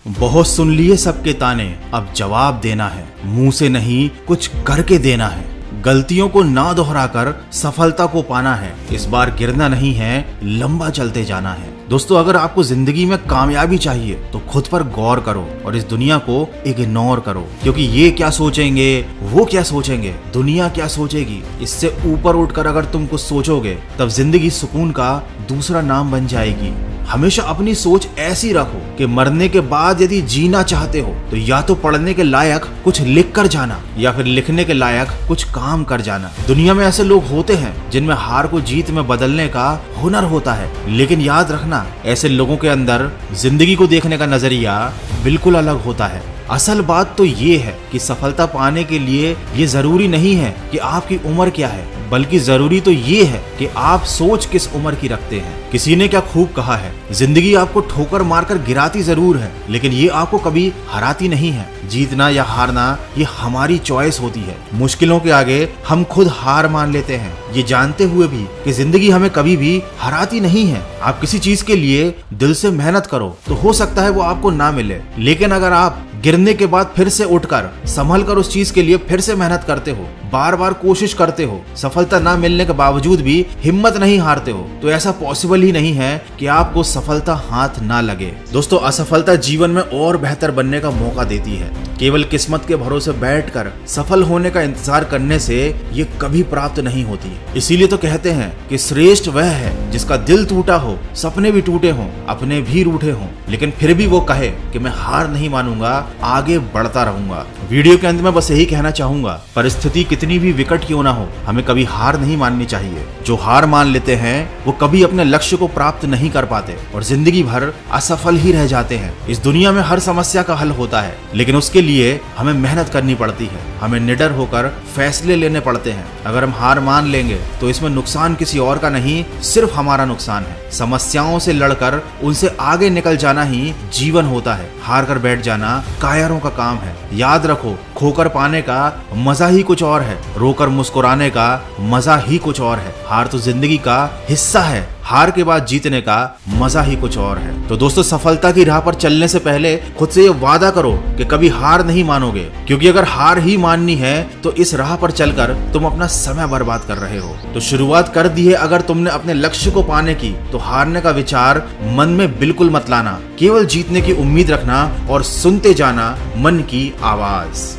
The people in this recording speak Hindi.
बहुत सुन लिए सबके ताने, अब जवाब देना है। मुंह से नहीं कुछ करके देना है। गलतियों को ना दोहराकर सफलता को पाना है। इस बार गिरना नहीं है, लंबा चलते जाना है। दोस्तों, अगर आपको जिंदगी में कामयाबी चाहिए तो खुद पर गौर करो और इस दुनिया को इग्नोर करो, क्योंकि ये क्या सोचेंगे, वो क्या सोचेंगे, दुनिया क्या सोचेगी, इससे ऊपर उठकर अगर तुम कुछ सोचोगे तब जिंदगी सुकून का दूसरा नाम बन जाएगी। हमेशा अपनी सोच ऐसी रखो कि मरने के बाद यदि जीना चाहते हो तो या तो पढ़ने के लायक कुछ लिख कर जाना या फिर लिखने के लायक कुछ काम कर जाना। दुनिया में ऐसे लोग होते हैं जिनमें हार को जीत में बदलने का हुनर होता है, लेकिन याद रखना ऐसे लोगों के अंदर जिंदगी को देखने का नजरिया बिल्कुल अलग होता है। असल बात तो ये है कि सफलता पाने के लिए ये जरूरी नहीं है कि आपकी उम्र क्या है, बल्कि जरूरी तो ये है कि आप सोच किस उम्र की रखते हैं। किसी ने क्या खूब कहा है, जिंदगी आपको ठोकर मारकर गिराती जरूर है, लेकिन ये आपको कभी हराती नहीं है। जीतना या हारना ये हमारी चॉइस होती है। मुश्किलों के आगे हम खुद हार मान लेते हैं, ये जानते हुए भी कि जिंदगी हमें कभी भी हराती नहीं है। आप किसी चीज के लिए दिल से मेहनत करो तो हो सकता है वो आपको ना मिले, लेकिन अगर आप गिरने के बाद फिर से उठकर संभल कर उस चीज के लिए फिर से मेहनत करते हो, बार बार कोशिश करते हो, सफलता ना मिलने के बावजूद भी हिम्मत नहीं हारते हो, तो ऐसा पॉसिबल ही नहीं है कि आपको सफलता हाथ ना लगे। दोस्तों, असफलता जीवन में और बेहतर बनने का मौका देती है। केवल किस्मत के भरोसे बैठकर सफल होने का इंतजार करने से ये कभी प्राप्त नहीं होती। इसीलिए तो कहते हैं कि श्रेष्ठ वह है जिसका दिल टूटा हो, सपने भी टूटे हों, अपने भी रूठे हों, लेकिन फिर भी वो कहे कि मैं हार नहीं मानूंगा, आगे बढ़ता रहूंगा। वीडियो के अंत में बस यही कहना चाहूंगा, परिस्थिति कितनी भी विकट क्यों ना हो, हमें कभी हार नहीं माननी चाहिए। जो हार मान लेते हैं वो कभी अपने लक्ष्य को प्राप्त नहीं कर पाते और जिंदगी भर असफल ही रह जाते हैं। इस दुनिया में हर समस्या का हल होता है, लेकिन उसके लिए हमें मेहनत करनी पड़ती है, हमें निडर होकर फैसले लेने पड़ते हैं। अगर हम हार मान लेंगे तो इसमें नुकसान किसी और का नहीं, सिर्फ हमारा नुकसान है। समस्याओं से लड़कर उनसे आगे निकल जाना ही जीवन होता है। हार कर बैठ जाना कायरों का काम है। याद रखो, खोकर पाने का मजा ही कुछ और है, रोकर मुस्कुराने का मजा ही कुछ और है। हार तो जिंदगी का हिस्सा है, हार के बाद जीतने का मजा ही कुछ और है। तो दोस्तों, सफलता की राह पर चलने से पहले खुद से ये वादा करो कि कभी हार नहीं मानोगे, क्योंकि अगर हार ही माननी है तो इस राह पर चलकर तुम अपना समय बर्बाद कर रहे हो। तो शुरुआत कर दी है अगर तुमने अपने लक्ष्य को पाने की, तो हारने का विचार मन में बिल्कुल मत लाना। केवल जीतने की उम्मीद रखना और सुनते जाना मन की आवाज।